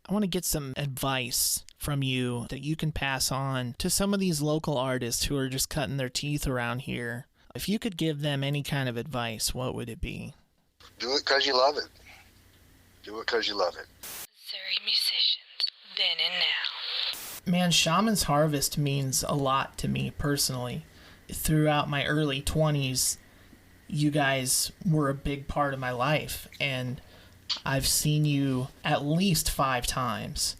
I want to get some advice from you that you can pass on to some of these local artists who are just cutting their teeth around here. If you could give them any kind of advice, what would it be? Do it because you love it. Do it because you love it. Missouri musicians, then and now. Man, Shaman's Harvest means a lot to me personally. Throughout my early 20s, you guys were a big part of my life, and I've seen you at least 5 times.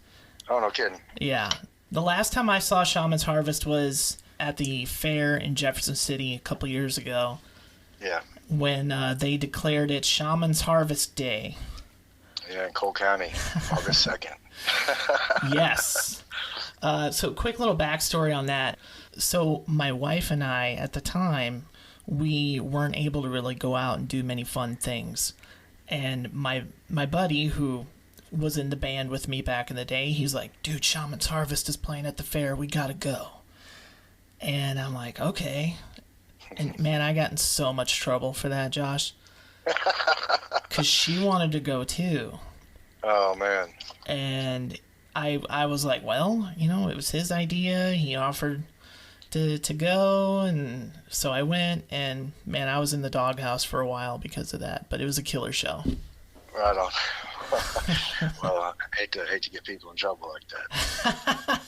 Oh, no kidding. Yeah. The last time I saw Shaman's Harvest was at the fair in Jefferson City a couple years ago. Yeah. When they declared it Shaman's Harvest Day. Yeah, in Cole County, August 2nd. Yes. So quick little backstory on that. So my wife and I, at the time, we weren't able to really go out and do many fun things. And my buddy, who was in the band with me back in the day, he's like, dude, Shaman's Harvest is playing at the fair. We gotta go. And I'm like, okay. And man, I got in so much trouble for that, Josh. Because she wanted to go too. Oh, man. And I was like, well, it was his idea. He offered to go, and so I went, and man, I was in the doghouse for a while because of that, but it was a killer show. Right on. Well, I hate to get people in trouble like that.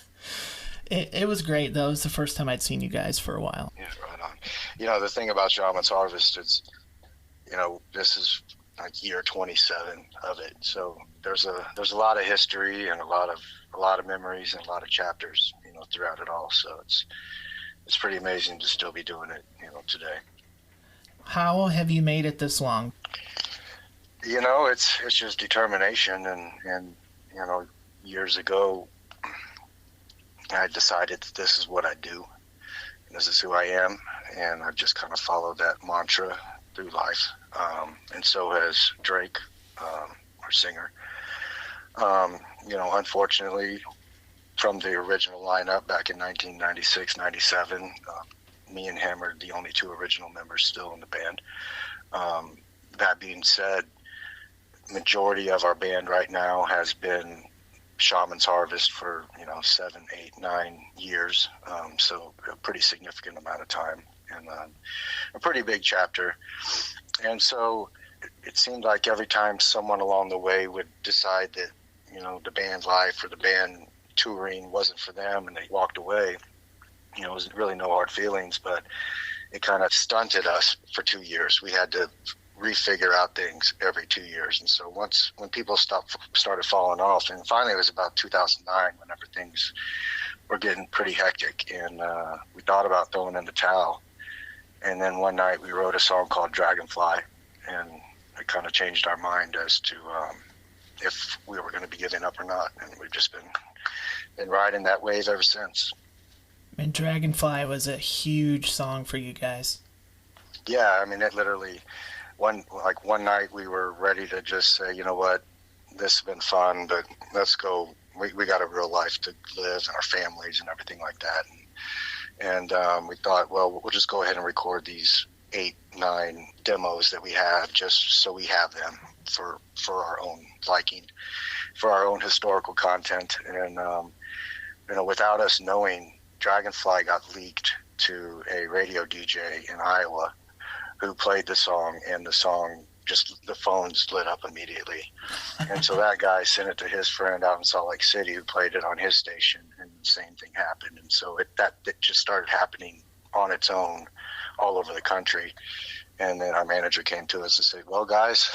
It was great, though. It was the first time I'd seen you guys for a while. Yeah, right on. The thing about Shaman's Harvest is, this is like year 27 of it, so there's a lot of history and a lot of memories and a lot of chapters, throughout it all. So it's pretty amazing to still be doing it, today. How have you made it this long? It's just determination, and years ago I decided that this is what I do, and this is who I am, and I've just kind of followed that mantra through life. And so has Drake, our singer. Unfortunately, from the original lineup back in 1996, 97, me and him are the only 2 original members still in the band. That being said, majority of our band right now has been Shaman's Harvest for 7, 8, 9 years, so a pretty significant amount of time, and a pretty big chapter. And so it seemed like every time someone along the way would decide that the band life or the band touring wasn't for them and they walked away, it was really no hard feelings, but it kind of stunted us for 2 years. We had to refigure out things every 2 years. And so when people started falling off, and finally it was about 2009 whenever things were getting pretty hectic, and we thought about throwing in the towel. And then one night we wrote a song called Dragonfly, and it kind of changed our mind as to if we were going to be giving up or not. And we've just been riding that wave ever since. And Dragonfly was a huge song for you guys. Yeah, I mean, it literally, one night we were ready to just say, you know what, this has been fun, but let's go. We got a real life to live and our families and everything like that. And we thought, well, we'll just go ahead and record these 8, 9 demos that we have, just so we have them for our own liking, for our own historical content. And without us knowing, Dragonfly got leaked to a radio DJ in Iowa who played the song, and the song, just the phones lit up immediately. And so that guy sent it to his friend out in Salt Lake City who played it on his station, and the same thing happened. And so it just started happening on its own all over the country. And then our manager came to us and said, well, guys,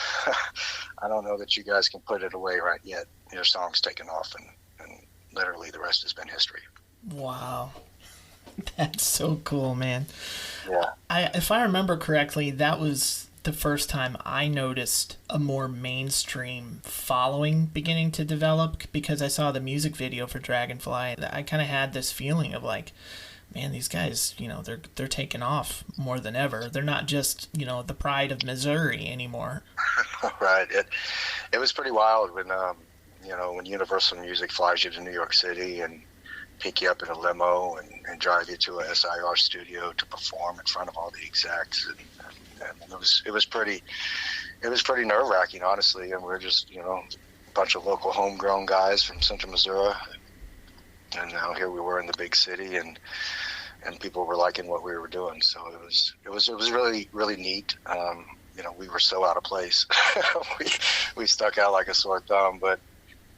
I don't know that you guys can put it away right yet. Your song's taken off, and literally the rest has been history. Wow. That's so cool, man. Yeah. If I remember correctly, that was the first time I noticed a more mainstream following beginning to develop, because I saw the music video for Dragonfly. I kind of had this feeling of like, man, these guys, they're taking off more than ever. They're not just, the pride of Missouri anymore. Right. It was pretty wild when Universal Music flies you to New York City and pick you up in a limo and drive you to a SIR studio to perform in front of all the execs, and it was pretty nerve-wracking, honestly. And we're just bunch of local homegrown guys from Central Missouri, and now here we were in the big city, and people were liking what we were doing. So it was really, really neat. We were so out of place. we stuck out like a sore thumb, but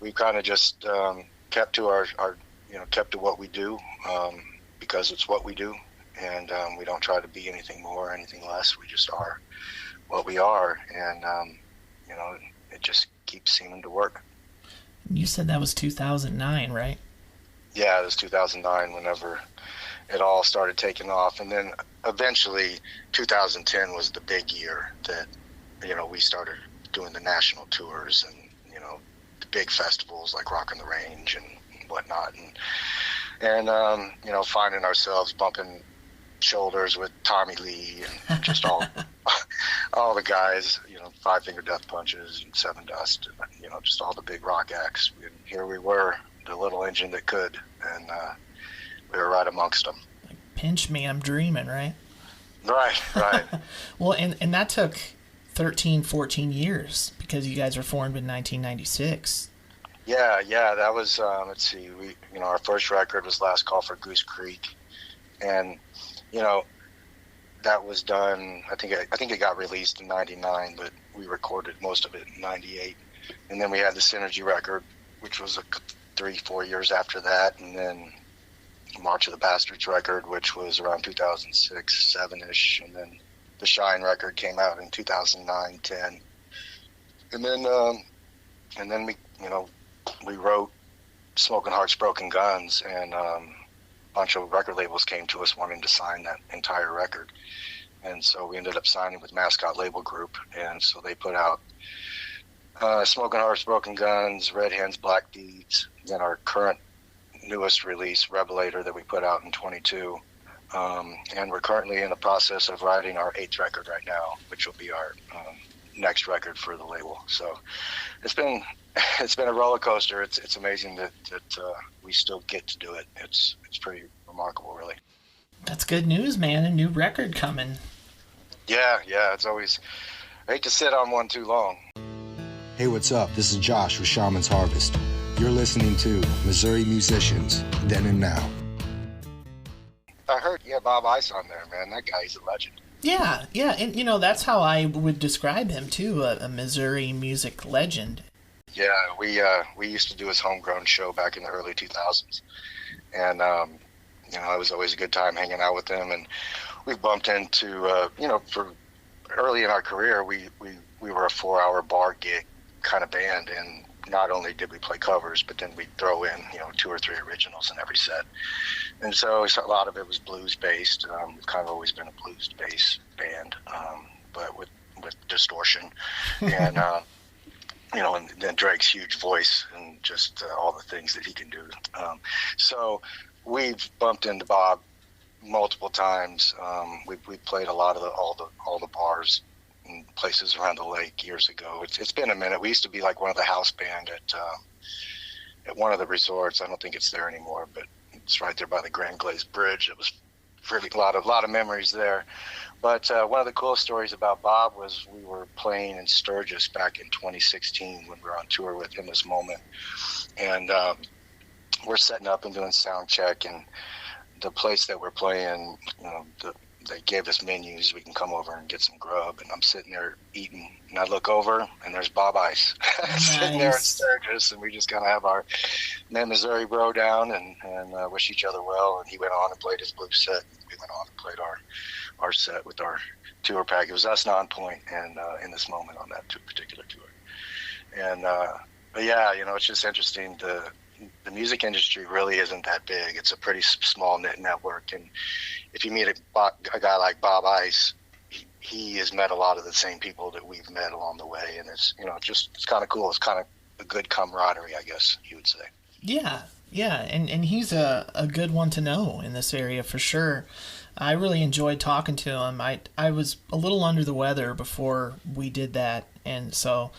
we kind of just kept to our kept to what we do, because it's what we do, and we don't try to be anything more or anything less. We just are what we are, and it just keeps seeming to work. You said that was 2009, right? Yeah, it was 2009 whenever it all started taking off, and then eventually 2010 was the big year that we started doing the national tours and the big festivals like Rock on the Range and whatnot, and finding ourselves bumping shoulders with Tommy Lee and just all the guys, Five Finger Death Punches and Seven Dust, and, just all the big rock acts. And here we were, the little engine that could, and we were right amongst them. Like, pinch me, I'm dreaming, right? Right. Well, and that took 13, 14 years because you guys were formed in 1996. Yeah, that was, let's see, our first record was Last Call for Goose Creek, and, that was done, I think it got released in 99, but we recorded most of it in 98, and then we had the Synergy record, which was 3-4 years after that, and then March of the Bastards record, which was around 2006, 7-ish, and then the Shine record came out in 2009, 10, and then we wrote Smoking Hearts, Broken Guns, and a bunch of record labels came to us wanting to sign that entire record, and so we ended up signing with Mascot Label Group, and so they put out Smoking Hearts, Broken Guns, Red Hens, Black Deeds, then our current newest release, Rebelator, that we put out in 22. And we're currently in the process of writing our 8th record right now, which will be our next record for the label. So it's been a roller coaster. It's amazing that we still get to do it. It's pretty remarkable, really. That's good news, man. A new record coming. Yeah. It's always, I hate to sit on one too long. Hey, what's up? This is Josh with Shaman's Harvest. You're listening to Missouri Musicians, Then and Now. I heard, Bob Ice on there, man. That guy's a legend. Yeah, and that's how I would describe him too, a Missouri music legend. Yeah, we used to do his homegrown show back in the early 2000s, and it was always a good time hanging out with him. And we bumped into, for early in our career, we were a 4-hour bar gig kind of band, and not only did we play covers, but then we'd throw in 2 or 3 originals in every set. And so a lot of it was blues based. We've kind of always been a blues based band, but with distortion, and and then Drake's huge voice and just all the things that he can do. So we've bumped into Bob multiple times. We played a lot of all the bars and places around the lake years ago. It's been a minute. We used to be like one of the house band at one of the resorts. I don't think it's there anymore, but it's right there by the Grand Glazed Bridge. It was really a lot of memories there. But one of the coolest stories about Bob was we were playing in Sturgis back in 2016 when we were on tour with him this moment, and we're setting up and doing sound check, and the place that we're playing, they gave us menus. We can come over and get some grub, and I'm sitting there eating, and I look over, and there's Bob Ice sitting there in Sturgis, and we just kind of have our Missouri bro down and wish each other well. And he went on and played his blues set. We went on and played our set with our tour pack. It was us, Non-Point, and in this moment on that particular tour. And but yeah, it's just interesting. The music industry really isn't that big. It's a pretty small knit network, and if you meet a guy like Bob Ice, he has met a lot of the same people that we've met along the way, and it's kind of cool. It's kind of a good camaraderie, I guess you would say. Yeah, and he's a good one to know in this area for sure. I really enjoyed talking to him. I was a little under the weather before we did that, and so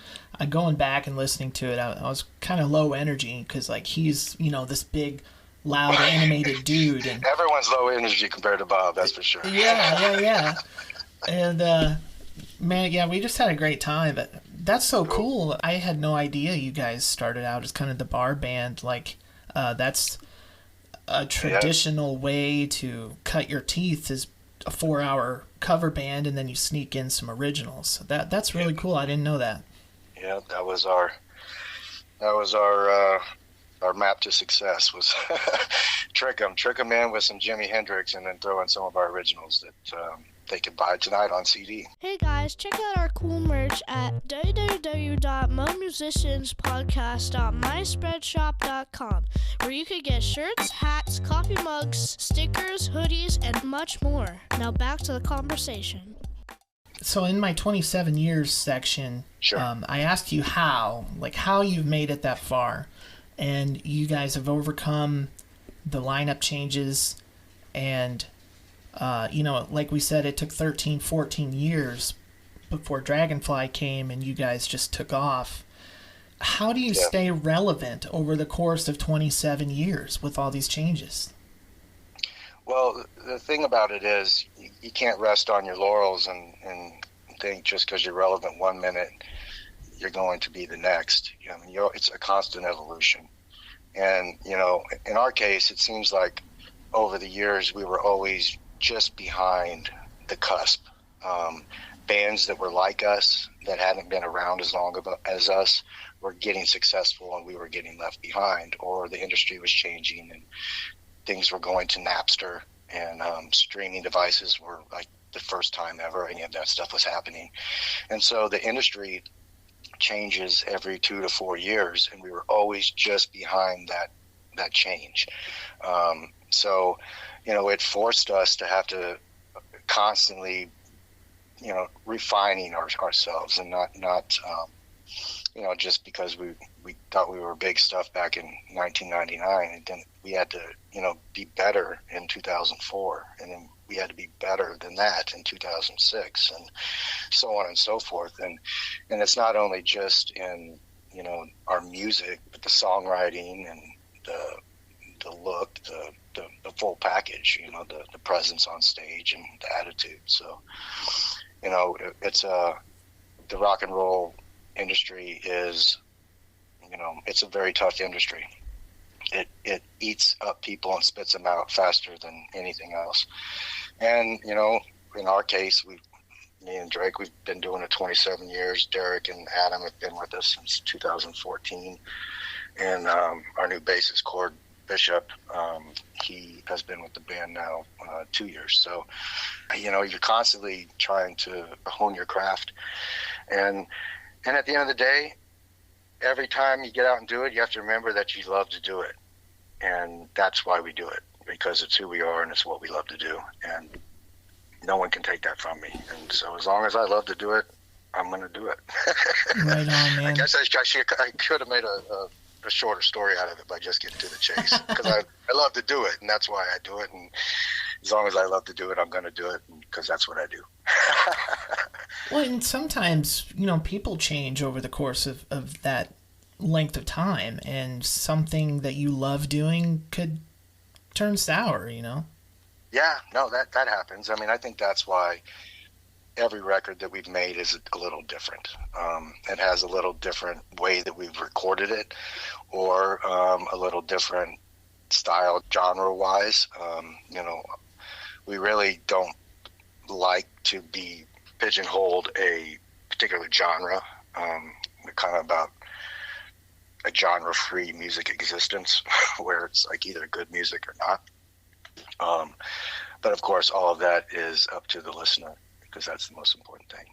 going back and listening to it, I was kind of low energy because he's this big, loud, animated dude, and everyone's low energy compared to Bob, that's for sure. Yeah. And man, we just had a great time. But That's so cool. I had no idea you guys started out as kind of the bar band. Like, that's a traditional way to cut your teeth, is a 4-hour cover band, and then you sneak in some originals. So that's really cool. I didn't know that. Yeah, that was our map to success, was trick them in with some Jimi Hendrix, and then throw in some of our originals that they could buy tonight on CD. Hey guys, check out our cool merch at www.momusicianspodcast.myspreadshop.com, where you can get shirts, hats, coffee mugs, stickers, hoodies, and much more. Now back to the conversation. So in my 27 years section, Sure. I asked you how you've made it that far. And you guys have overcome the lineup changes, and like we said, it took 13, 14 years before Dragonfly came and you guys just took off. How do you stay relevant over the course of 27 years with all these changes? Well, the thing about it is you can't rest on your laurels and think just because you're relevant one minute you're going to be the next. It's a constant evolution. And, in our case, it seems like over the years we were always just behind the cusp. Bands that were like us, that hadn't been around as long as us, were getting successful and we were getting left behind, or the industry was changing and things were going to Napster, and streaming devices were like the first time ever any of that stuff was happening. And so the industry changes every 2 to 4 years, and we were always just behind that change. So it forced us to have to constantly refining ourselves, and not just because we thought we were big stuff back in 1999, and then we had to be better in 2004, and then we had to be better than that in 2006, and so on and so forth. And it's not only just in our music, but the songwriting and the look, the full package, the presence on stage and the attitude. So it's the rock and roll industry is it's a very tough industry. It eats up people and spits them out faster than anything else. And in our case, me and Drake, we've been doing it 27 years. Derek and Adam have been with us since 2014, and our new bassist, Cord Bishop, he has been with the band now 2 years. So you're constantly trying to hone your craft, and at the end of the day, every time you get out and do it, you have to remember that you love to do it. And that's why we do it, because it's who we are and it's what we love to do. And no one can take that from me. And so as long as I love to do it, I'm going to do it. Right on, man. I guess I could have made a shorter story out of it by just getting to the chase, because I love to do it, and that's why I do it. And as long as I love to do it, I'm going to do it, because that's what I do. Well, and sometimes, people change over the course of that length of time, and something that you love doing could turn sour, Yeah, no, that happens. I mean, I think that's why every record that we've made is a little different. It has a little different way that we've recorded it, or a little different style genre-wise. We really don't like to be pigeonholed a particular genre. We're kind of about a genre-free music existence where it's like either good music or not. But of course, all of that is up to the listener, because that's the most important thing.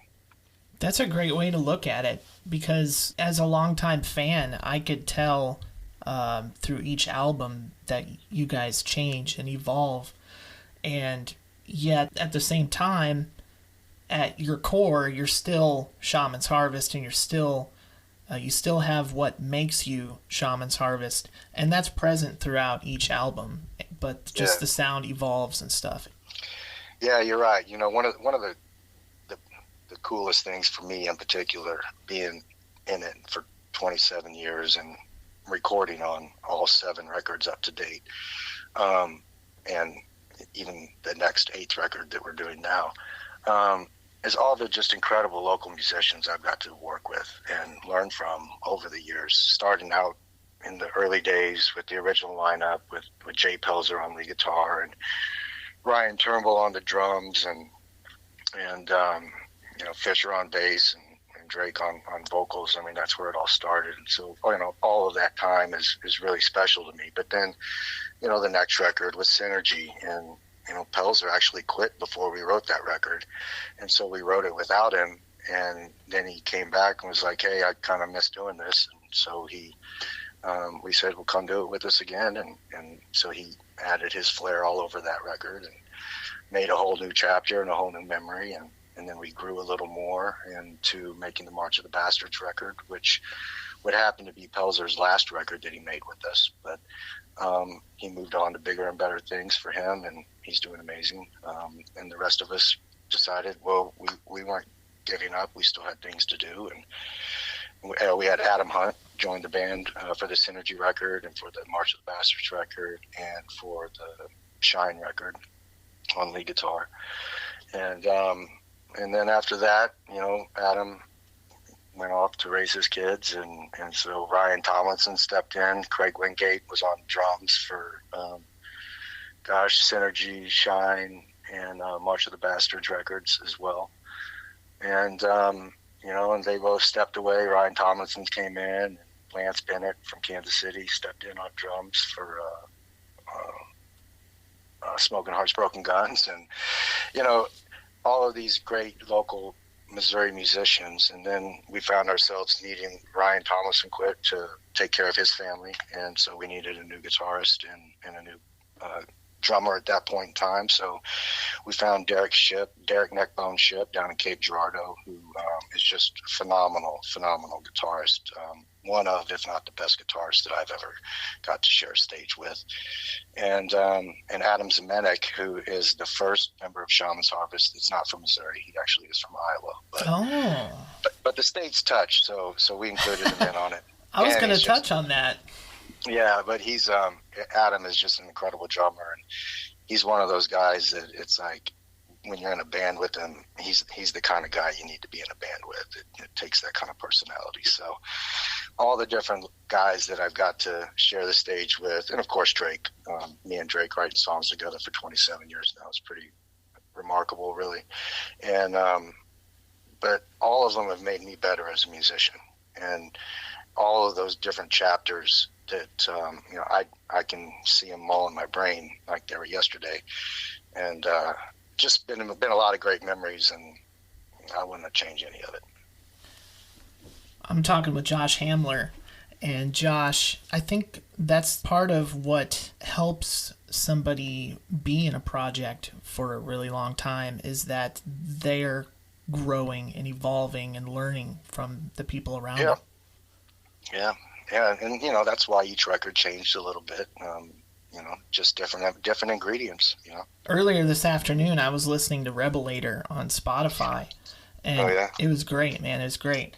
That's a great way to look at it, because as a longtime fan, I could tell through each album that you guys change and evolve, and yet at the same time, at your core, you're still Shaman's Harvest, and you're still you still have what makes you Shaman's Harvest, and that's present throughout each album, but just the sound evolves and stuff. Yeah, you're right. One of the coolest things for me in particular, being in it for 27 years and recording on all 7 records up to date, and even the next 8th record that we're doing now, is all the just incredible local musicians I've got to work with and learn from over the years, starting out in the early days with the original lineup with Jay Pelzer on lead guitar and Ryan Turnbull on the drums and Fisher on bass and Drake on vocals. I mean, that's where it all started. And so, all of that time is really special to me. But then, the next record was Synergy, and Pelzer actually quit before we wrote that record, and so we wrote it without him. And then he came back and was like, "Hey, I kind of miss doing this." And so we said, "Well, come do it with us again." And so he added his flair all over that record and made a whole new chapter and a whole new memory. And then we grew a little more into making the March of the Bastards record, which would happen to be Pelzer's last record that he made with us. But he moved on to bigger and better things for him, and he's doing amazing. And the rest of us decided, well, we weren't giving up. We still had things to do. And we had Adam Hunt join the band for the Synergy record and for the March of the Bastards record and for the Shine record on lead guitar. And then after that, Adam went off to raise his kids, and so Ryan Tomlinson stepped in. Craig Wingate was on drums for Synergy, Shine, and March of the Bastards records as well. And and they both stepped away. Ryan Tomlinson came in, and Lance Bennett from Kansas City stepped in on drums for Smoking Hearts, Broken Guns, and all of these great local Missouri musicians. And then we found ourselves needing Ryan Tomlinson quit to take care of his family, and so we needed a new guitarist and a new drummer at that point in time. So we found Derek Neckbone Ship down in Cape Girardeau, who is just a phenomenal guitarist. One of, if not the best guitarist that I've ever got to share a stage with. And Adam Zemenek, who is the first member of Shaman's Harvest that's not from Missouri. He actually is from Iowa. But the states touch, so we included him in on it. I was going to touch on that. Yeah, but he's Adam is just an incredible drummer, and he's one of those guys that it's like when you're in a band with him, he's the kind of guy you need to be in a band with. It takes that kind of personality. So all the different guys that I've got to share the stage with, and of course Drake, me and Drake writing songs together for 27 years now is pretty remarkable, really. And but all of them have made me better as a musician, and all of those different chapters that I can see them all in my brain like they were yesterday, and just been a lot of great memories, and I wouldn't change any of it. I'm talking with Josh Hamler, and Josh, I think that's part of what helps somebody be in a project for a really long time is that they're growing and evolving and learning from the people around them. Yeah, and that's why each record changed a little bit. Just different ingredients. Earlier this afternoon, I was listening to Rebelator on Spotify, and it was great, man. It was great.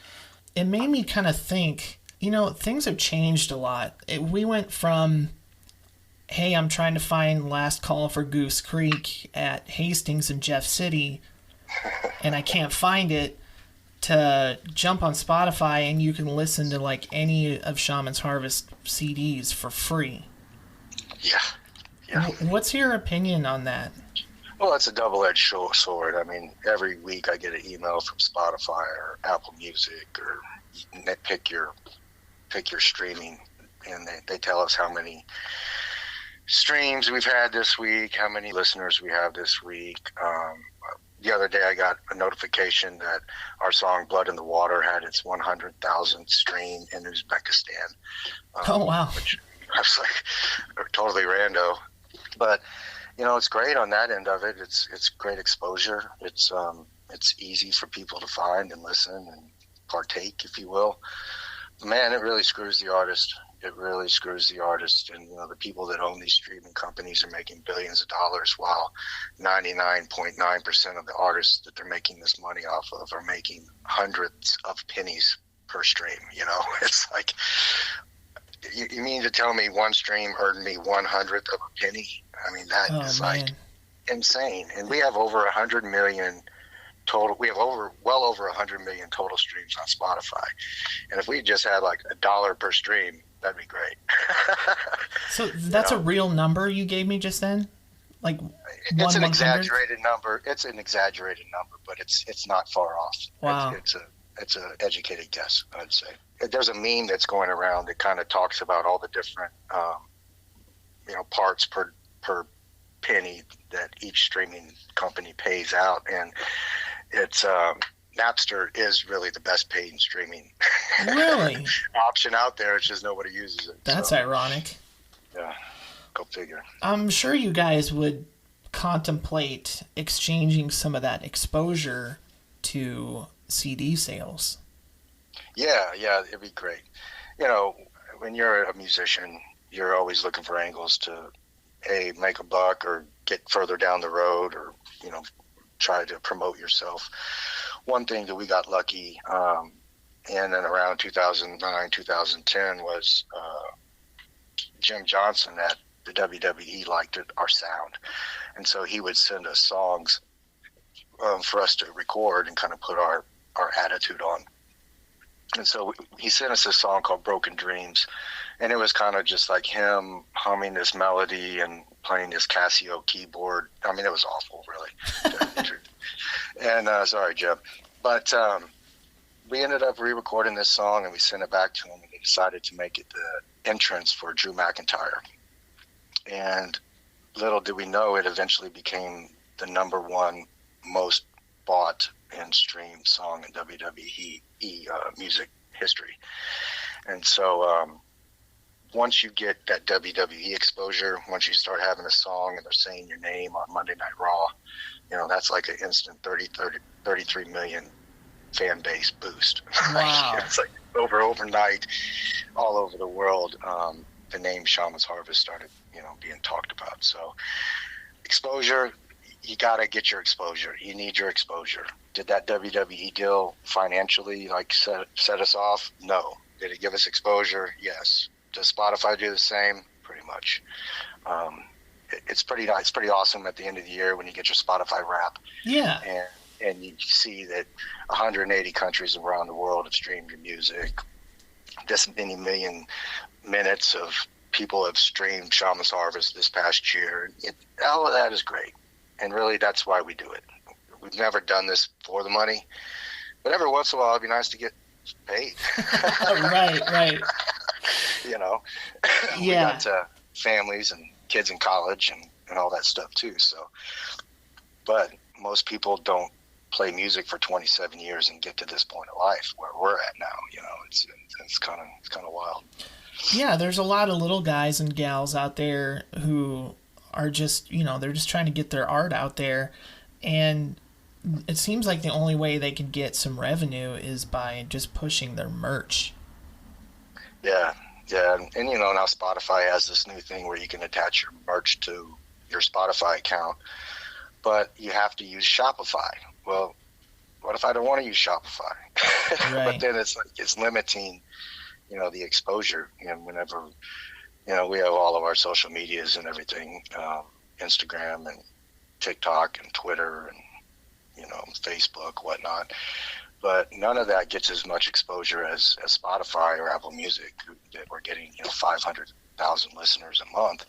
It made me kind of think, things have changed a lot. We went from, hey, I'm trying to find Last Call for Goose Creek at Hastings and Jeff City, and I can't find it, to jump on Spotify and you can listen to like any of Shaman's Harvest CDs for free. Yeah. What's your opinion on that? Well, it's a double-edged sword. I mean, every week I get an email from Spotify or Apple Music, or pick your streaming, and they tell us how many streams we've had this week, how many listeners we have this week. The other day I got a notification that our song Blood in the Water had its 100,000th stream in Uzbekistan. Oh, wow. Which I was like, totally rando. But, it's great on that end of it. It's great exposure. It's easy for people to find and listen and partake, if you will. Man, it really screws the artist. It really screws the artist. And, the people that own these streaming companies are making billions of dollars, while 99.9% of the artists that they're making this money off of are making hundreds of pennies per stream. It's like, you mean to tell me one stream earned me 1/100th of a penny? I mean, that is like insane. And we have over 100 million total. We have well over 100 million total streams on Spotify, and if we just had like $1 per stream, that'd be great. So that's a real number you gave me just then? Like it's an exaggerated number. It's an exaggerated number, but it's not far off. Wow. It's a educated guess, I'd say. There's a meme that's going around that kind of talks about all the different parts per penny that each streaming company pays out, and it's Napster is really the best paid in streaming really option out there. It's just nobody uses it. That's ironic. Yeah, go figure. I'm sure you guys would contemplate exchanging some of that exposure to CD sales. Yeah, it'd be great. When you're a musician, you're always looking for angles to make a buck or get further down the road, or try to promote yourself. One thing that we got lucky in and around 2009, 2010 was Jim Johnson at the WWE liked our sound, and so he would send us songs for us to record and kind of put our attitude on. And so he sent us a song called Broken Dreams, and it was kind of just like him humming this melody and playing this Casio keyboard. I mean, it was awful, really. And sorry, Jeb. But we ended up re-recording this song, and we sent it back to him, and he decided to make it the entrance for Drew McIntyre. And little did we know, it eventually became the #1 most bought and streamed song in WWE music history. And so once you get that WWE exposure, once you start having a song and they're saying your name on Monday Night Raw, that's like an instant 33 million fan base boost. Wow. It's like overnight, all over the world, the name Shaman's Harvest started, being talked about. So exposure, you got to get your exposure. You need your exposure. Did that WWE deal financially set us off? No. Did it give us exposure? Yes. Does Spotify do the same? Pretty much. It's pretty awesome at the end of the year when you get your Spotify wrap. Yeah. And you see that 180 countries around the world have streamed your music. This many million minutes of people have streamed Shaman's Harvest this past year. All of that is great. And really, that's why we do it. We've never done this for the money, but every once in a while, it'd be nice to get paid. Right. Yeah. We got families and kids in college and all that stuff too. So, but most people don't play music for 27 years and get to this point of life where we're at now. It's kind of wild. Yeah, there's a lot of little guys and gals out there who are just, they're just trying to get their art out there, and it seems like the only way they can get some revenue is by just pushing their merch. Yeah, and now Spotify has this new thing where you can attach your merch to your Spotify account, but you have to use Shopify. Well, what if I don't want to use Shopify? Right. But then it's limiting, the exposure. Whenever, we have all of our social medias and everything, Instagram and TikTok and Twitter and, Facebook, whatnot. But none of that gets as much exposure as Spotify or Apple Music, that we're getting, 500,000 listeners a month.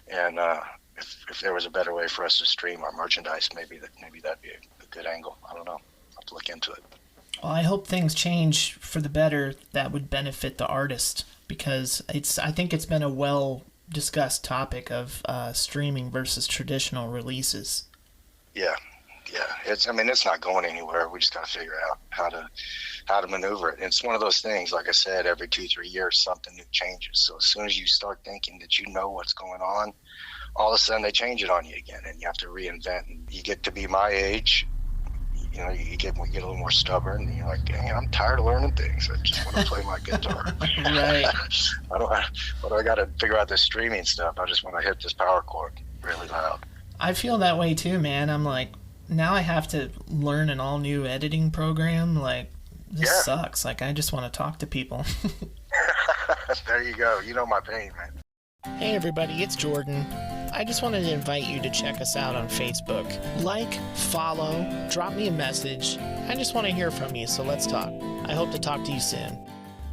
And if there was a better way for us to stream our merchandise, maybe that'd be a good angle. I don't know. I'll have to look into it. Well, I hope things change for the better that would benefit the artist, because I think it's been a well-discussed topic of streaming versus traditional releases. Yeah. It's not going anywhere. We just got to figure out how to maneuver it. And it's one of those things, like I said, every 2-3 years, something new changes. So as soon as you start thinking that you know what's going on, all of a sudden they change it on you again, and you have to reinvent. And you get to be my age, you get a little more stubborn, and you're like, dang, I'm tired of learning things. I just want to play my guitar. Right. I got to figure out this streaming stuff. I just want to hit this power chord really loud. I feel that way too, man. I'm like, now I have to learn an all new editing program. Like, this sucks. Like, I just want to talk to people. There you go. You know my pain, man. Hey everybody, it's Jordan. I just wanted to invite you to check us out on Facebook. Like, follow, drop me a message. I just want to hear from you, so let's talk. I hope to talk to you soon.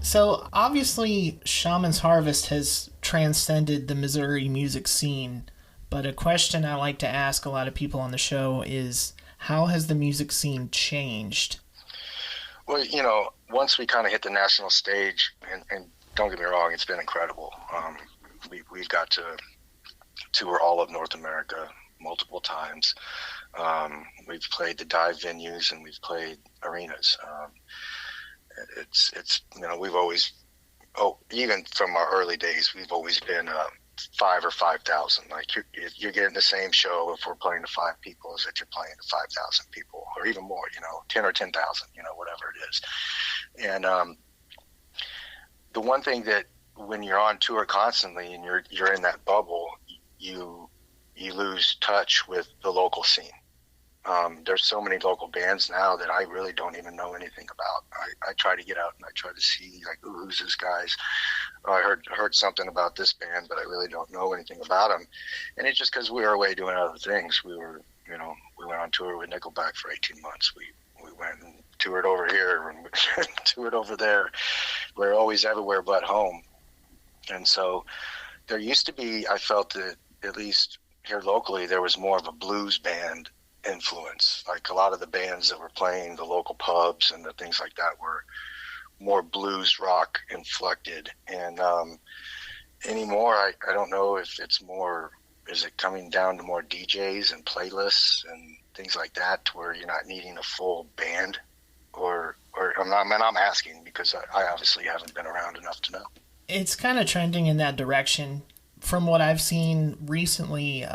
So, obviously, Shaman's Harvest has transcended the Missouri music scene, but a question I like to ask a lot of people on the show is, how has the music scene changed? Well, once we kind of hit the national stage, and don't get me wrong, it's been incredible. We've got to tour all of North America multiple times. We've played the dive venues and we've played arenas. It's we've always, even from our early days, we've always been 5 or 5,000. Like you're getting the same show if we're playing to 5 people as if you're playing to 5,000 people, or even more. 10 or 10,000. Whatever it is. And the one thing that when you're on tour constantly and you're in that bubble, you lose touch with the local scene. There's so many local bands now that I really don't even know anything about. I try to get out and I try to see, like, who's this guy's? I heard something about this band, but I really don't know anything about them. And it's just because we were away doing other things. We were, we went on tour with Nickelback for 18 months. We went and toured over here and toured over there. We're always everywhere but home. And so there used to be, I felt that at least here locally, there was more of a blues band influence. Like a lot of the bands that were playing the local pubs and the things like that were more blues rock inflected. And anymore, I don't know if it's more, is it coming down to more DJs and playlists and things like that, to where you're not needing a full band? Or I'm asking because I obviously haven't been around enough to know. It's kind of trending in that direction. From what I've seen recently,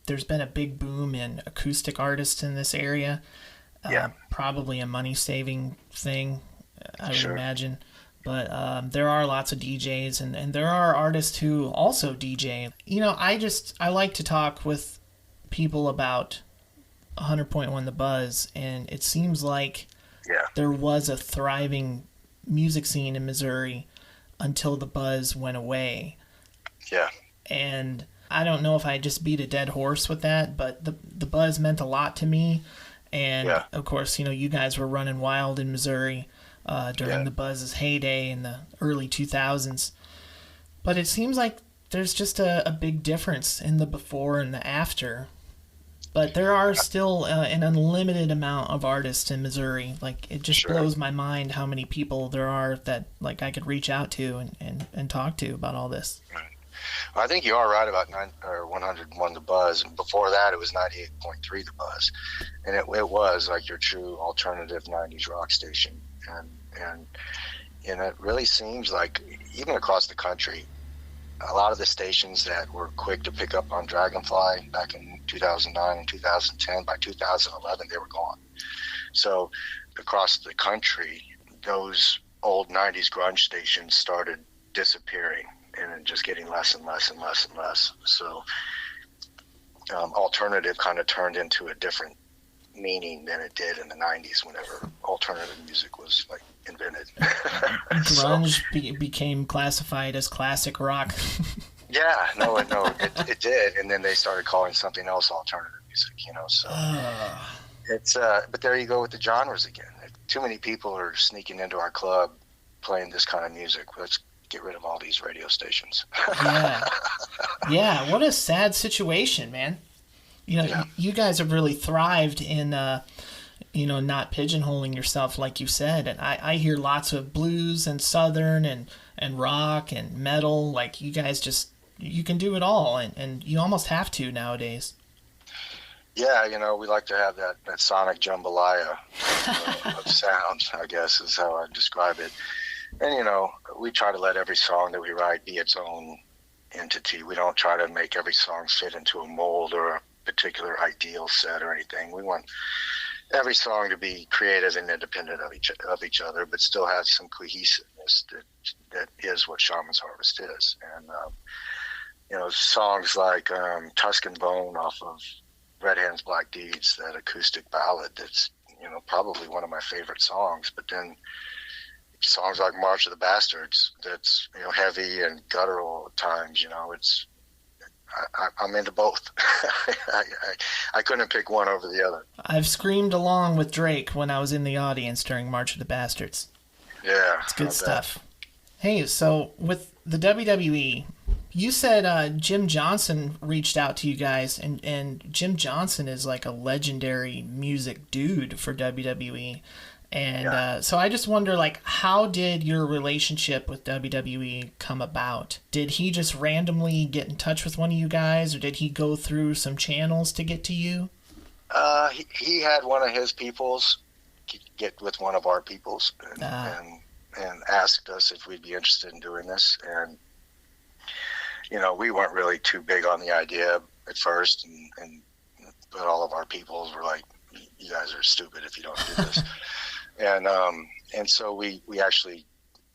there's been a big boom in acoustic artists in this area. Probably a money-saving thing, I would imagine. But there are lots of DJs, and there are artists who also DJ. I like to talk with people about 100.1 The Buzz, and it seems like there was a thriving music scene in Missouri until The Buzz went away. Yeah. And I don't know if I just beat a dead horse with that, but the Buzz meant a lot to me. And of course, you guys were running wild in Missouri during the Buzz's heyday in the early 2000s. But it seems like there's just a big difference in the before and the after. But there are still an unlimited amount of artists in Missouri. Like, it just blows my mind how many people there are that, like, I could reach out to and talk to about all this. Right. I think you are right about 101 The Buzz. And before that, it was 98.3 The Buzz. And it was like your true alternative 90s rock station. And it really seems like, even across the country, a lot of the stations that were quick to pick up on Dragonfly back in 2009 and 2010, by 2011, they were gone. So across the country, those old 90s grunge stations started disappearing and just getting less and less and less and less. So alternative kind of turned into a different meaning than it did in the 90s, whenever alternative music was like invented. Grunge became classified as classic rock. It did, and then they started calling something else alternative music. So it's but there you go with the genres again. Too many people are sneaking into our club playing this kind of music. Let's get rid of all these radio stations. What a sad situation, man. You guys have really thrived in not pigeonholing yourself, like you said. And I hear lots of blues and southern and rock and metal. Like, you guys you can do it all, and you almost have to nowadays. Yeah, we like to have that sonic jambalaya of sounds, I guess is how I describe it. And, we try to let every song that we write be its own entity. We don't try to make every song fit into a mold or a particular ideal set or anything. We want every song to be creative and independent of each other, but still have some cohesiveness that is what Shaman's Harvest is. And, songs like Tusk and Bone off of Red Hands, Black Deeds, that acoustic ballad that's, probably one of my favorite songs. But then songs like March of the Bastards, that's, heavy and guttural at times, I'm into both. I couldn't pick one over the other. I've screamed along with Drake when I was in the audience during March of the Bastards. Yeah. It's good stuff. Hey, so with the WWE, you said Jim Johnson reached out to you guys, and Jim Johnson is like a legendary music dude for WWE. And so I just wonder, like, how did your relationship with WWE come about? Did he just randomly get in touch with one of you guys, or did he go through some channels to get to you? He had one of his peoples get with one of our peoples and asked us if we'd be interested in doing this. And, you know, we weren't really too big on the idea at first, but all of our peoples were like, you guys are stupid if you don't do this. And so we actually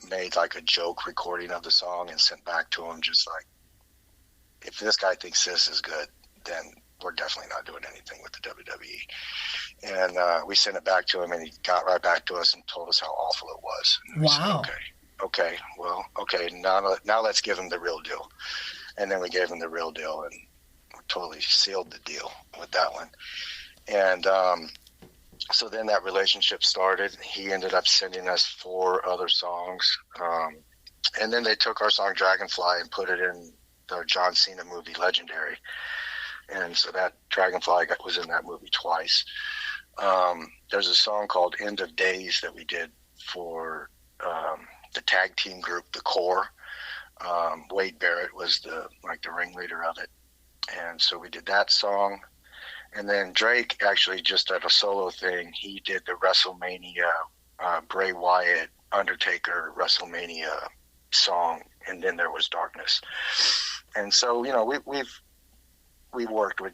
made like a joke recording of the song and sent back to him, just like, if this guy thinks this is good, then we're definitely not doing anything with the WWE. And we sent it back to him, and he got right back to us and told us how awful it was. And wow. Said, okay, now let's give him the real deal. And then we gave him the real deal, and totally sealed the deal with that one. And so then that relationship started. He ended up sending us 4 other songs. And then they took our song Dragonfly and put it in the John Cena movie Legendary. And so that Dragonfly was in that movie twice. There's a song called End of Days that we did for the tag team group, The Core. Wade Barrett was the ringleader of it. And so we did that song. And then Drake actually just at a solo thing, he did the WrestleMania, Bray Wyatt, Undertaker WrestleMania song, and then there was Darkness. And so, you know, we've worked with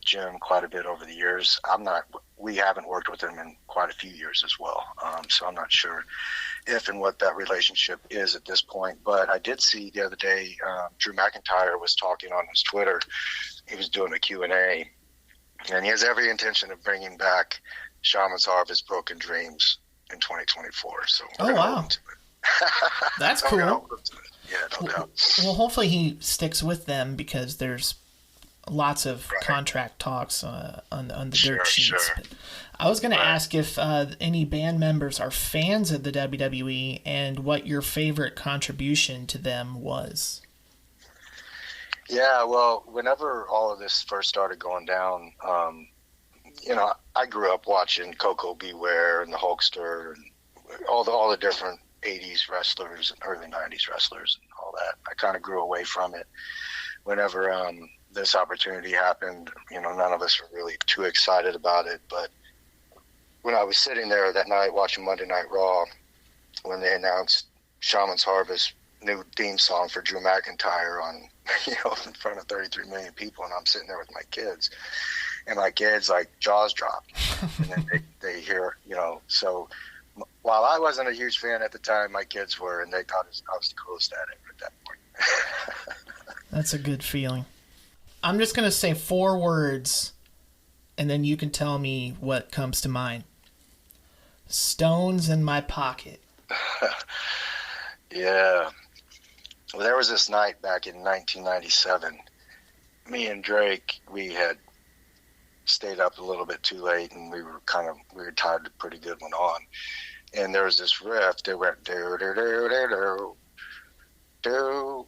Jim quite a bit over the years. We haven't worked with him in quite a few years as well. So I'm not sure if and what that relationship is at this point. But I did see the other day, Drew McIntyre was talking on his Twitter. He was doing a Q&A. And he has every intention of bringing back Shaman's Harvest Broken Dreams in 2024. So wow. That's cool. Yeah, no doubt. Well, hopefully he sticks with them, because there's lots of contract talks on the dirt sheets. Sure. But I was going to ask if any band members are fans of the WWE and what your favorite contribution to them was. Yeah, well, whenever all of this first started going down, you know, I grew up watching Coco Beware and the Hulkster and all the different 80s wrestlers and early 90s wrestlers and all that. I kind of grew away from it. Whenever this opportunity happened, you know, none of us were really too excited about it. But when I was sitting there that night watching Monday Night Raw, when they announced Shaman's Harvest new theme song for Drew McIntyre on, you know, in front of 33 million people, and I'm sitting there with my kids, and my kids, like, jaws dropped. And then they hear, you know, so while I wasn't a huge fan at the time, my kids were, and they thought I was the coolest at it at that point. That's a good feeling. I'm just going to say 4 words, and then you can tell me what comes to mind. Stones in my pocket. Yeah. Well, there was this night back in 1997. Me and Drake, we had stayed up a little bit too late, and we were tied a pretty good one on. And there was this riff that went do do do do do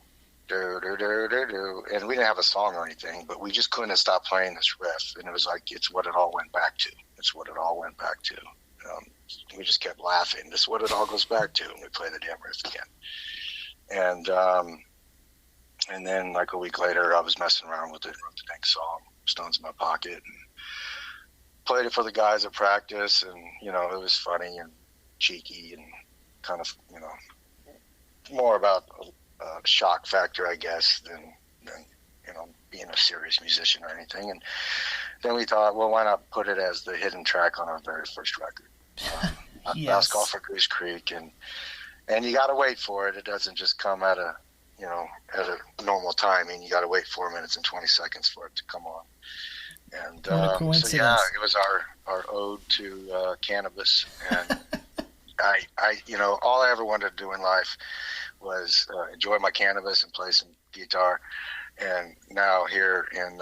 do do do do do, and we didn't have a song or anything, but we just couldn't stop playing this riff, and it was like, it's what it all went back to. It's what it all went back to. We just kept laughing. This is what it all goes back to, and we play the damn riff again. And then like a week later, I was messing around with it, wrote the next song, Stones in My Pocket, and played it for the guys at practice. And, you know, it was funny and cheeky and kind of, you know, more about a shock factor, I guess, than, you know, being a serious musician or anything. And then we thought, well, why not put it as the hidden track on our very first record? Yes. Last Call for Goose Creek. And you got to wait for it. It doesn't just come at a normal timing. You got to wait 4 minutes and 20 seconds for it to come on. And so yeah, it was our ode to cannabis. And I, you know, all I ever wanted to do in life was enjoy my cannabis and play some guitar. And now here in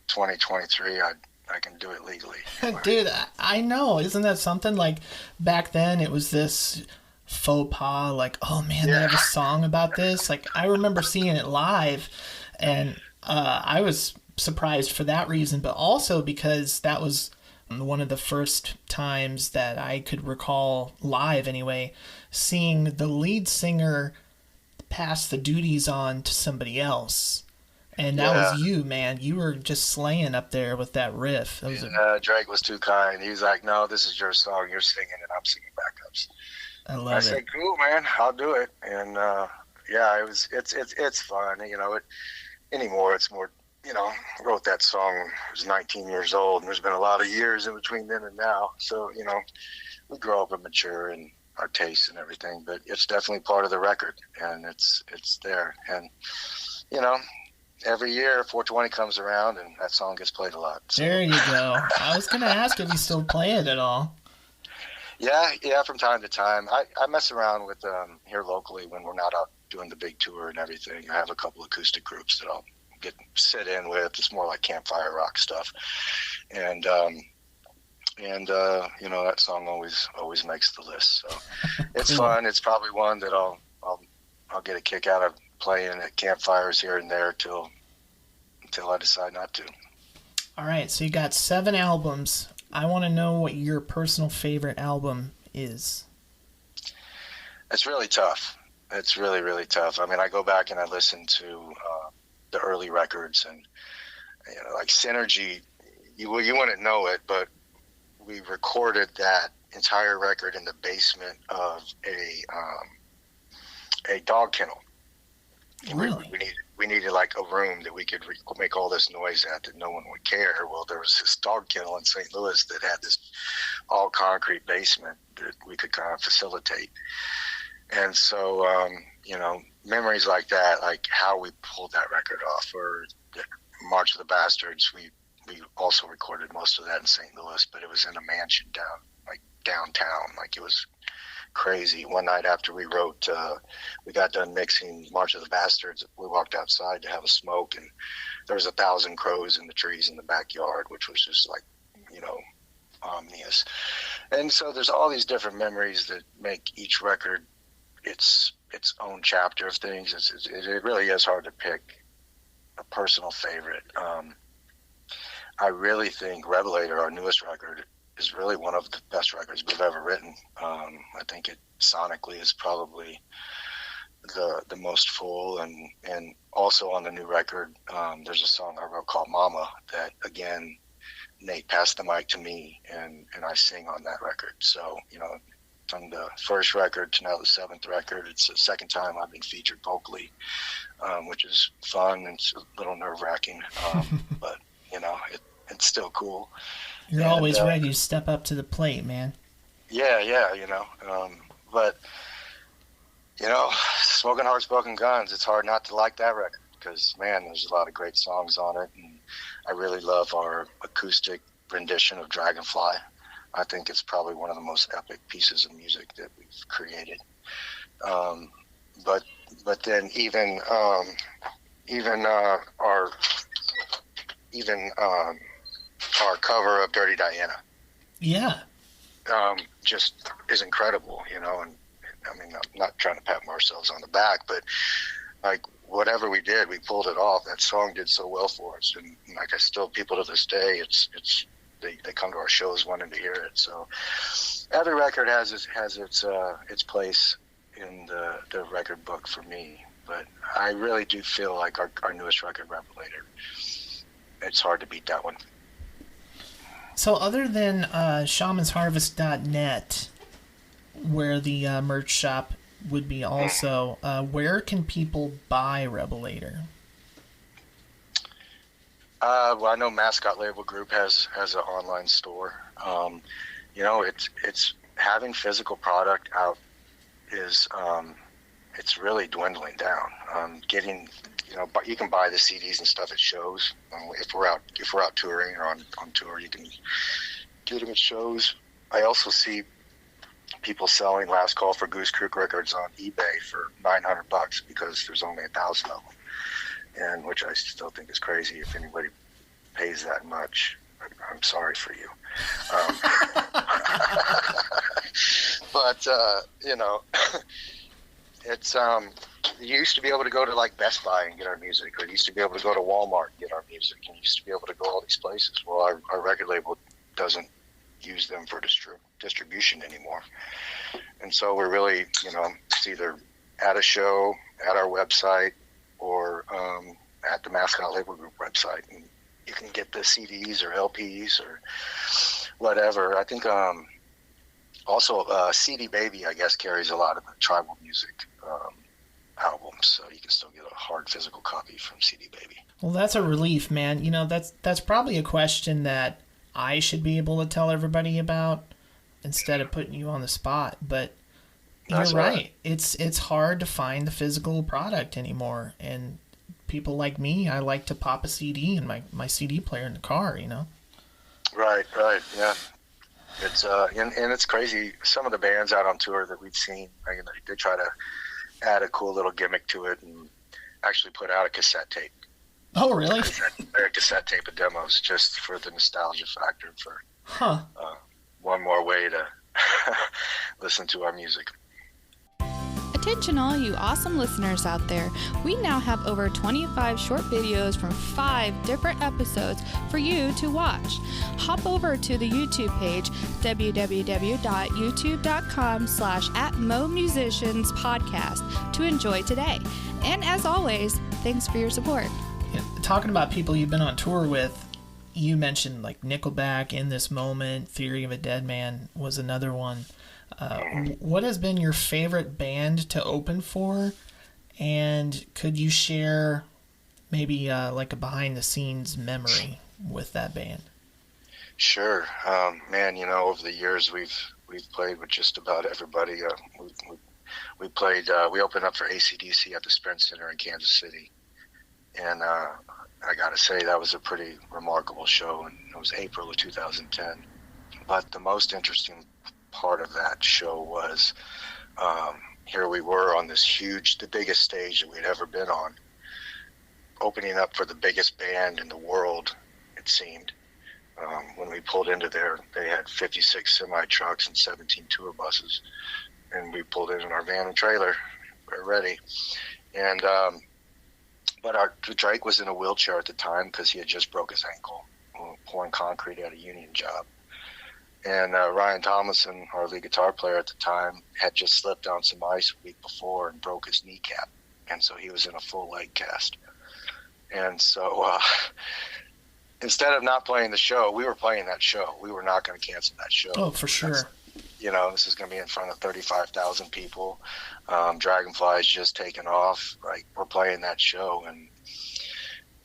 2023, I can do it legally. Dude, I know. Isn't that something? Like, back then it was this faux pas, like, oh man, they have a song about this. Like, I remember seeing it live, and I was surprised for that reason, but also because that was one of the first times that I could recall live anyway, seeing the lead singer pass the duties on to somebody else. And that was you, man. You were just slaying up there with that riff. Drake was too kind. He was like, "No, this is your song. You're singing, and I'm singing backups." I love it. I said, "Cool, man. I'll do it." And it's fun. Anymore, it's more. I wrote that song. I was 19 years old, and there's been a lot of years in between then and now. So we grow up and mature in our tastes and everything. But it's definitely part of the record, and it's there. And every year 420 comes around and that song gets played a lot. So. There you go. I was going to ask if you still play it at all. Yeah, from time to time. I mess around with here locally when we're not out doing the big tour and everything. I have a couple acoustic groups that I'll sit in with. It's more like campfire rock stuff. And that song always makes the list. So it's Cool. fun. It's probably one that I'll get a kick out of playing at campfires here and there until I decide not to. All right, so you got 7 albums. I want to know what your personal favorite album is. It's really tough. It's really, really tough. I mean, I go back and I listen to the early records, and like Synergy. You wouldn't know it, but we recorded that entire record in the basement of a dog kennel. Really? We needed like a room that we could make all this noise at that no one would care. Well, there was this dog kennel in St. Louis that had this all concrete basement that we could kind of facilitate. And so, memories like that, like how we pulled that record off, or March of the Bastards, we also recorded most of that in St. Louis, but it was in a mansion downtown. Like, it was crazy. One night after we got done mixing March of the Bastards, we walked outside to have a smoke, and there was 1,000 crows in the trees in the backyard, which was just like, ominous. And so there's all these different memories that make each record its own chapter of things. It really is hard to pick a personal favorite. I really think Rebelator, our newest record, is really one of the best records we've ever written. I think it sonically is probably the most full, and also on the new record, there's a song I wrote called Mama that, again, Nate passed the mic to me, and I sing on that record. So, from the first record to now the 7th record, it's the second time I've been featured vocally, which is fun and it's a little nerve-wracking, but it's still cool. You're always ready to step up to the plate, man. Yeah, but Smoking Hearts, Broken Guns, it's hard not to like that record because, man, there's a lot of great songs on it, and I really love our acoustic rendition of Dragonfly. I think it's probably one of the most epic pieces of music that we've created. But then even our cover of Dirty Diana, Yeah. just is incredible, and I mean, I'm not trying to pat ourselves on the back, but like whatever we did, we pulled it off. That song did so well for us, and like people to this day, they come to our shows wanting to hear it. So every record has its place in the record book for me. But I really do feel like our newest record, Rebelator, it's hard to beat that one. So other than shamansharvest.net, where the merch shop would be also, where can people buy Rebelator? Well, I know Mascot Label Group has an online store. It's having physical product out is it's really dwindling down. But you can buy the CDs and stuff at shows. If we're out touring or on tour, you can get them at shows. I also see people selling Last Call for Goose Creek records on eBay for $900 because there's only 1,000 of them, and which I still think is crazy. If anybody pays that much, I'm sorry for you. But you know, it's you used to be able to go to like Best Buy and get our music, or you used to be able to go to Walmart and get our music, and you used to be able to go all these places. Well, our record label doesn't use them for distribution anymore, and so we're really, you know, it's either at a show, at our website, or at the Mascot Label Group website, and you can get the CDs or LPs or whatever. I think also CD Baby, I guess, carries a lot of the tribal music albums, so you can still get a hard physical copy from CD Baby. Well, that's a relief, man. You know, that's probably a question that I should be able to tell everybody about instead of putting you on the spot. But you're right. It's hard to find the physical product anymore, and people like me, I like to pop a CD in my CD player in the car, you know? Right, yeah. It's and it's crazy. Some of the bands out on tour that we've seen, they try to add a cool little gimmick to it and actually put out a cassette tape. Oh, really? A cassette tape of demos, just for the nostalgia factor, for one more way to listen to our music. Attention all you awesome listeners out there. We now have over 25 short videos from 5 different episodes for you to watch. Hop over to the YouTube page, www.youtube.com/@momusicianspodcast to enjoy today. And as always, thanks for your support. Yeah, talking about people you've been on tour with, you mentioned like Nickelback, In This Moment, Theory of a Dead Man was another one. What has been your favorite band to open for, and could you share maybe like a behind-the-scenes memory with that band? Sure, man. You know, over the years we've played with just about everybody. We played. We opened up for AC/DC at the Sprint Center in Kansas City, and I got to say that was a pretty remarkable show, and it was April of 2010. But the most interesting part of that show was here we were on this the biggest stage that we'd ever been on, opening up for the biggest band in the world, it seemed. When we pulled into there, they had 56 semi-trucks and 17 tour buses, and we pulled in our van and trailer. We're ready. And but Drake was in a wheelchair at the time because he had just broke his ankle pouring concrete at a union job. And Ryan Tomlinson, our lead guitar player at the time, had just slipped on some ice a week before and broke his kneecap. And so he was in a full leg cast. And so instead of not playing the show, we were playing that show. We were not going to cancel that show. Oh, for sure. You know, this is going to be in front of 35,000 people. Dragonfly's just taken off. Like, we're playing that show. And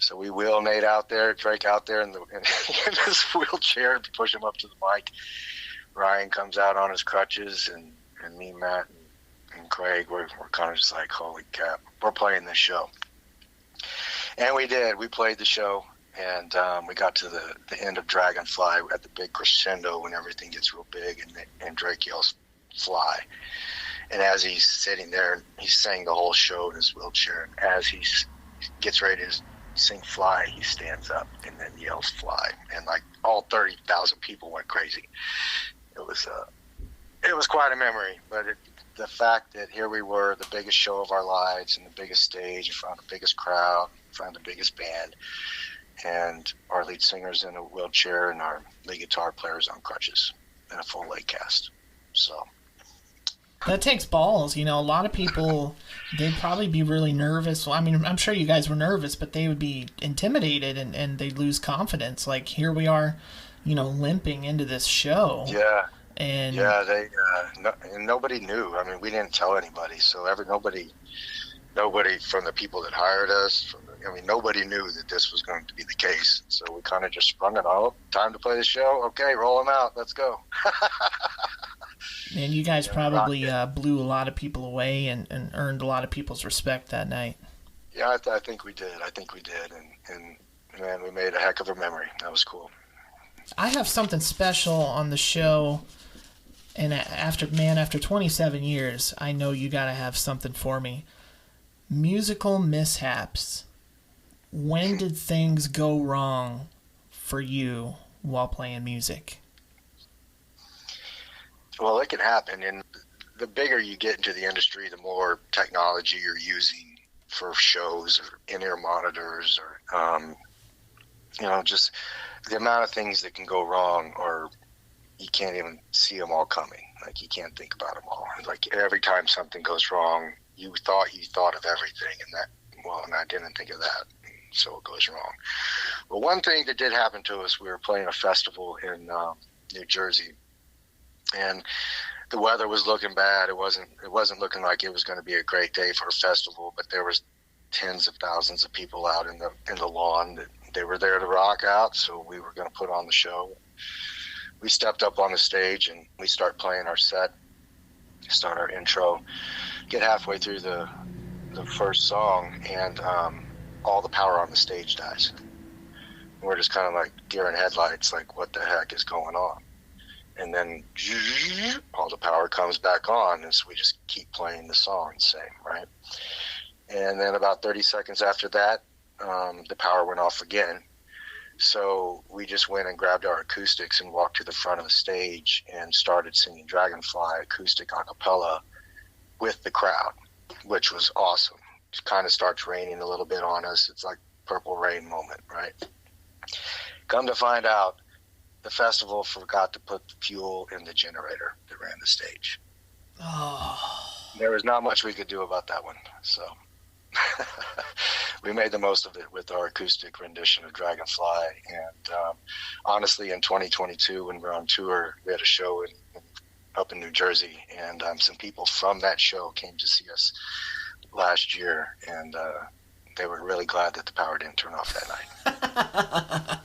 so we wheel Nate out there, Drake out there in his wheelchair to push him up to the mic. Ryan comes out on his crutches, and me, Matt, and Craig, we're kind of just like, holy crap, we're playing this show. And we did. We played the show, and we got to the end of Dragonfly at the big crescendo when everything gets real big, and Drake yells, "Fly." And as he's sitting there, he's saying the whole show in his wheelchair. And as he gets ready to sing "Fly," he stands up and then yells "Fly," and like all 30,000 people went crazy. It was quite a memory. But the fact that here we were, the biggest show of our lives, and the biggest stage, in front of the biggest crowd, in front of the biggest band, and our lead singer's in a wheelchair and our lead guitar player's on crutches in a full leg cast. So that takes balls. You know, a lot of people, they'd probably be really nervous. Well, I mean, I'm sure you guys were nervous, but they would be intimidated and they'd lose confidence. Like, here we are, you know, limping into this show. Yeah. And and nobody knew. I mean, we didn't tell anybody. So nobody from the people that hired us, nobody knew that this was going to be the case. So we kind of just sprung it all. Time to play the show. Okay, roll them out. Let's go. And you guys probably blew a lot of people away and earned a lot of people's respect that night. Yeah, I think we did. And man, we made a heck of a memory. That was cool. I have something special on the show, And after 27 years, I know you got to have something for me. Musical mishaps. When did things go wrong for you while playing music? Well, it can happen, and the bigger you get into the industry, the more technology you're using for shows or in-ear monitors or, just the amount of things that can go wrong, or you can't even see them all coming. Like, you can't think about them all. Like, every time something goes wrong, you thought of everything, and I didn't think of that, so it goes wrong. Well, one thing that did happen to us, we were playing a festival in New Jersey, and the weather was looking bad. It wasn't looking like it was going to be a great day for a festival, but there was tens of thousands of people out in the lawn that they were there to rock out, so we were going to put on the show. We stepped up on the stage and we start playing our set, start our intro, get halfway through the first song, and all the power on the stage dies. We're just kind of like deer in headlights, like, what the heck is going on? And then all the power comes back on, and so we just keep playing the song the same, right? And then about 30 seconds after that, the power went off again. So we just went and grabbed our acoustics and walked to the front of the stage and started singing Dragonfly acoustic a cappella with the crowd, which was awesome. It kind of starts raining a little bit on us. It's like Purple Rain moment, right? Come to find out, the festival forgot to put the fuel in the generator that ran the stage. Oh. There was not much we could do about that one, so we made the most of it with our acoustic rendition of Dragonfly. And honestly, in 2022, when we were on tour, we had a show up in New Jersey, and some people from that show came to see us last year, and they were really glad that the power didn't turn off that night.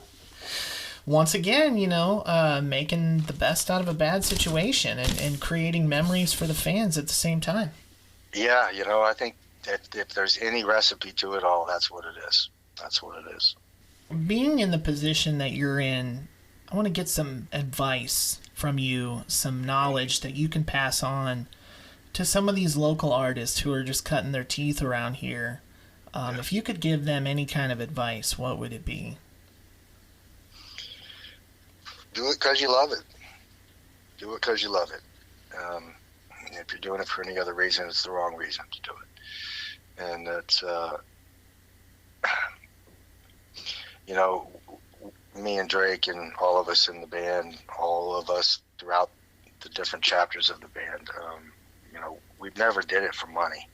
Once again, making the best out of a bad situation and creating memories for the fans at the same time. Yeah, I think that if there's any recipe to it all, that's what it is. That's what it is. Being in the position that you're in, I want to get some advice from you, some knowledge that you can pass on to some of these local artists who are just cutting their teeth around here. If you could give them any kind of advice, what would it be? Do it because you love it. Do it because you love it. If you're doing it for any other reason, it's the wrong reason to do it. And that's, me and Drake and all of us in the band, all of us throughout the different chapters of the band, we never did it for money.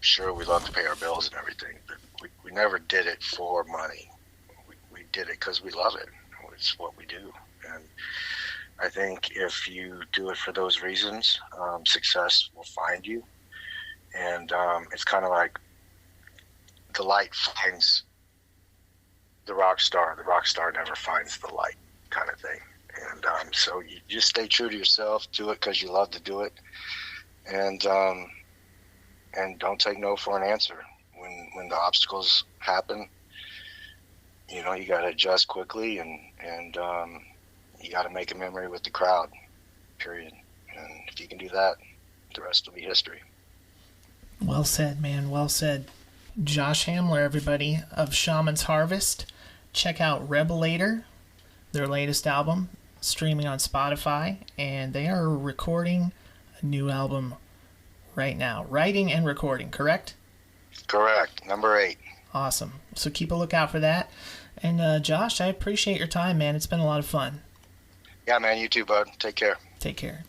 Sure, we love to pay our bills and everything, but we never did it for money. We did it because we love it. It's what we do. And I think if you do it for those reasons, success will find you. And it's kind of like the light finds the rock star. The rock star never finds the light, kind of thing. And so you just stay true to yourself. Do it because you love to do it. And don't take no for an answer. When the obstacles happen, you got to adjust quickly, and you got to make a memory with the crowd, period. And if you can do that, the rest will be history. Well said, man. Well said. Josh Hamler, everybody, of Shaman's Harvest. Check out Rebelator, their latest album, streaming on Spotify, and they are recording a new album right now. Writing and recording, correct? Correct. Number 8. Awesome. So keep a lookout for that. And Josh, I appreciate your time, man. It's been a lot of fun. Yeah, man. You too, bud. Take care. Take care.